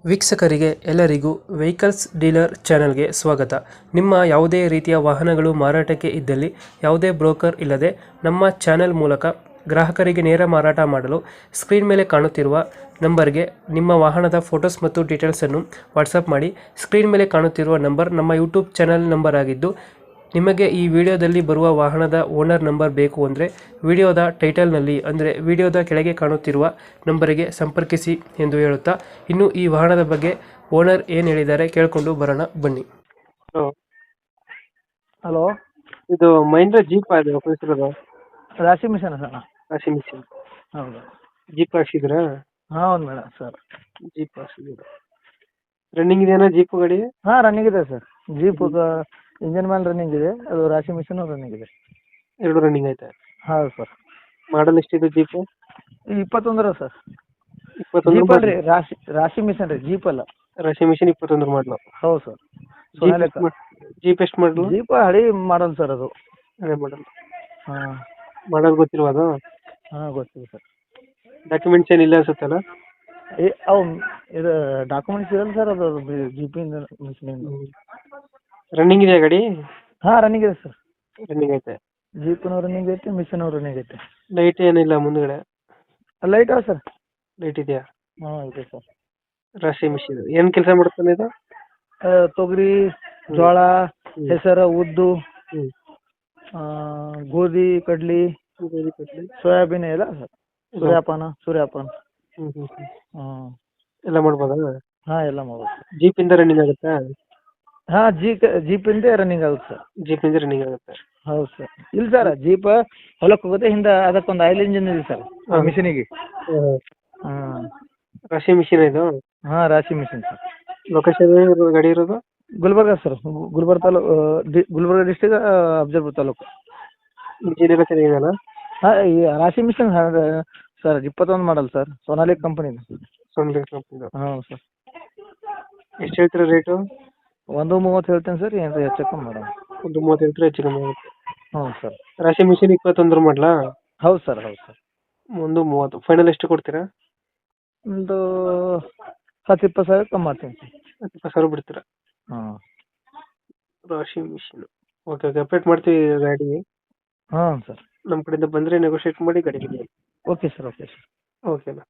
ವೀಕ್ಷಕರಿಗೆ ಎಲ್ಲರಿಗೂ vehicles dealer ಚಾನೆಲ್ಗೆ ಸ್ವಾಗತ. ನಿಮ್ಮ ಯಾವುದೇ ರೀತಿಯ ವಾಹನಗಳು ಮಾರಾಟಕ್ಕೆ ಇದ್ದಲ್ಲಿ ಯಾವುದೇ ಬ್ರೋಕರ್ ಇಲ್ಲದೆ ನಮ್ಮ ಚಾನೆಲ್ ಮೂಲಕ ಗ್ರಾಹಕರಿಗೆ ನೇರ ಮಾರಾಟ ಮಾಡಲು ಸ್ಕ್ರೀನ್ ಮೇಲೆ ಕಾಣುತ್ತಿರುವ ನಂಬರ್ಗೆ ನಿಮ್ಮ ವಾಹನದ ಫೋಟೋಸ್ ಮತ್ತು ಡೀಟೇಲ್ಸನ್ನು ವಾಟ್ಸಪ್ ಮಾಡಿ. ಸ್ಕ್ರೀನ್ ಮೇಲೆ ಕಾಣುತ್ತಿರುವ ನಂಬರ್ ನಮ್ಮ ಯೂಟ್ಯೂಬ್ ಚಾನೆಲ್ ನಂಬರ್ ಆಗಿದ್ದು, ನಿಮಗೆ ಈ ವಿಡಿಯೋದಲ್ಲಿ ಬರುವ ವಾಹನದ ಓನರ್ ನಂಬರ್ ಬೇಕು ಅಂದರೆ ವಿಡಿಯೋದ ಟೈಟಲ್ನಲ್ಲಿ ಅಂದರೆ ವಿಡಿಯೋದ ಕೆಳಗೆ ಕಾಣುತ್ತಿರುವ ನಂಬರಿಗೆ ಸಂಪರ್ಕಿಸಿ ಎಂದು ಹೇಳುತ್ತಾ, ಇನ್ನು ಈ ವಾಹನದ ಬಗ್ಗೆ ಓನರ್ ಏನು ಹೇಳಿದ್ದಾರೆ ಕೇಳಿಕೊಂಡು ಬರೋಣ ಬನ್ನಿ. ಹಲೋ, ಇದು ಮಹೇಂದ್ರ ಜೀಪ್ ಅದು ಕಳಿಸಿರೋದು, ರಾಶಿ ಮಿಷನ್ ಸರ್. ರಾಶಿ ಮಿಷನ್ ಹೌದು. ಜೀಪ್ ಹಾಕ್ಸಿದ್ರಾ? ಹೌದು ಮೇಡಮ್ ಸರ್. ಜೀಪ್ ಹಾಕ್ಸಿದ್ರು. ರನ್ನಿಂಗ್ ಇದೆಯಾ ಜೀಪ್ ಗಾಡಿ? ಹಾಂ, ರನ್ನಿಂಗ್ ಇದೆ ಸರ್. ಜೀಪ್ ಇಂಜಿನ್ ಮೇಲೆ ರನ್ನಿಂಗ್ ಇದೆ, ಅದು ರಾಶಿ ಮಿಷನ್ ರನ್ನಿಂಗ್ ಇದೆ. ಎರಡು ರನ್ನಿಂಗ್ ಐತೆ. ಹೌದು ಸರ್. ಮಾಡಲ್ ಎಷ್ಟಿದೆ ಜೀಪ್? 21 ಸರ್. 21 ಜೀಪ್ ಅಲ್ರಿ, ರಾಶಿ ಮಿಷನ್ ರೀ, ಜೀಪ್ ಅಲ್ಲ. ರಾಶಿ ಮಿಷನ್ 21 ಮಾಡಲು. ಹೌದು ಸರ್. ಜೀಪ್ ಎಷ್ಟು ಮಾಡಲು? ಜೀಪ್ ಹಳಿ ಮಾಡಲ್ ಸರ್ ಅದು. ಅದೇ ಮಾಡಲ್. ಹಾಂ, ಮಾಡಲ್ ಗೊತ್ತಿಲ್ವಾ ಅದು? ಹಾಂ ಗೊತ್ತಿದೆ ಸರ್. ಡಾಕ್ಯುಮೆಂಟ್ಸ್ ಏನಿಲ್ಲ ಅನ್ಸುತ್ತಲ್ಲ? ಅವು ಇದು ಡಾಕ್ಯುಮೆಂಟ್ಸ್ ಇರಲ್ಲ ಸರ್, ಅದು ಜೀಪಿಂದ ಮಿಷನಿಂದ. ರನ್ನಿಂಗ್ ಇದೆಯಾ ಗಾಡಿ? ಹಾಂ, ರನ್ನಿಂಗ್ ಇದೆ ಸರ್. ರನ್ನಿಂಗ್ ಐತೆ. ಜೀಪ್ನೂ ರನ್ನಿಂಗ್ ಐತೆ, ಮಿಷನ್ ರನ್ನಿಂಗ್ ಐತೆ. ಲೈಟ್ ಏನಿಲ್ಲ ಮುಂದ್ಗಡೆ? ಲೈಟ್ ಅವ ಸರ್. ಲೈಟ್ ಇದೆಯಾ? ಹಾಂ ಇದೆ ಸರ್. ರಾಶಿ ಮಿಷನ್ ಏನ್ ಕೆಲಸ ಮಾಡ್ತಾನೆ ಇದು? ತೊಗರಿ, ಜೋಳ, ಹೆಸರು, ಉದ್ದು, ಹ್ಮ್. ಗೋಧಿ, ಕಡ್ಲಿ, ಸೋಯಾಬೀನ್ ಎಲ್ಲ ಸರ್. ಸೂರ್ಯಪಾನ. ಹ್ಮ್. ಎಲ್ಲ ಮಾಡ್ಬೋದಾ? ಹಾಂ, ಎಲ್ಲ ಮಾಡ್ಬೋದು. ಜೀಪ್ ಇಂದ ರನ್ನಿಂಗ್ ಆಗುತ್ತಾ? ಹಾಂ, ಜೀಪಿಂದ ರನ್ನಿಂಗ್ ಆಗುತ್ತೆ ಸರ್. ಜೀಪ್ ಇಂದ ರನ್ನಿಂಗ್ ಆಗುತ್ತೆ. ಹೌದು ಸರ್. ಇಲ್ಲ ಸರ್, ಜೀಪ್ ಹೊಲಕ್ಕೆ ಹೋಗುತ್ತೆ, ಹಿಂದೆ ಅದಕ್ಕೊಂದು ಆಯಿಲ್ ಇಂಜಿನ್ ಇದೆ ಸರ್ ಮಿಷಿನಿಗೆ. ಹಾಂ, ರಾಶಿ ಮಿಷನ್ ಇದು? ಹಾಂ, ರಾಶಿ ಮಿಷಿನ್ ಸರ್. ಲೊಕೇಶನ್ ಗಾಡಿ ಇರೋದು? Gulbarga sir. Gulbarga taluk, Gulbarga district, Afzalpur taluk. Engine ಎಲ್ಲ ಚೆನ್ನಾಗಿದೆಯಲ್ಲ? ಹಾಂ, ಈ ರಾಶಿ ಮಿಷನ್ ಸರ್ 21 ಮಾಡಲ್ ಸರ್, ಸೋನಾಲಿಕ್ ಕಂಪನಿದು. ಸೋನಾಲಿಕ್ ಕಂಪನಿದು. ಹಾಂ ಸರ್. ಎಷ್ಟು ಹೇಳ್ತೀರಾ ರೇಟು? 1.30 ಹೇಳ್ತೇನೆ ಸರ್, ಏನು ಹೆಚ್ಚು ಕಮ್ಮಿ ಮಾಡೋಣ. 1.30 ಹೇಳ್ತೀರಾ, ಹೆಚ್ಚು ಕಮ್ಮಿ ಆಗುತ್ತೆ. ಹ್ಞೂ ಸರ್. ರಾಶಿ ಮಿಷನ್ 21 ಮಾಡಲಾ? ಹೌದು ಸರ್. ಹೌದು ಸರ್. 1.30 ಫೈನಲ್ ಎಷ್ಟು ಕೊಡ್ತೀರಾ? ಒಂದು 10-20 ಸಾವಿರ ಕಮ್ಮಿ ಮಾಡ್ತೀನಿ ಸರ್. 10-20 ಸಾವಿರ ಬಿಡ್ತೀರಾ? ಹಾಂ. ರಾಶಿ ಮಿಷನ್ ಓಕೆ. ಅಪ್ಡೇಟ್ ಮಾಡ್ತೀವಿ ಗಾಡಿ. ಹಾಂ ಸರ್. ನಮ್ಮ ಕಡೆಯಿಂದ ಬಂದರೆ ನೆಗೋಷಿಯೇಟ್ ಮಾಡಿ ಗಾಡಿ. Okay sir. Okay sir. ಓಕೆನಾ?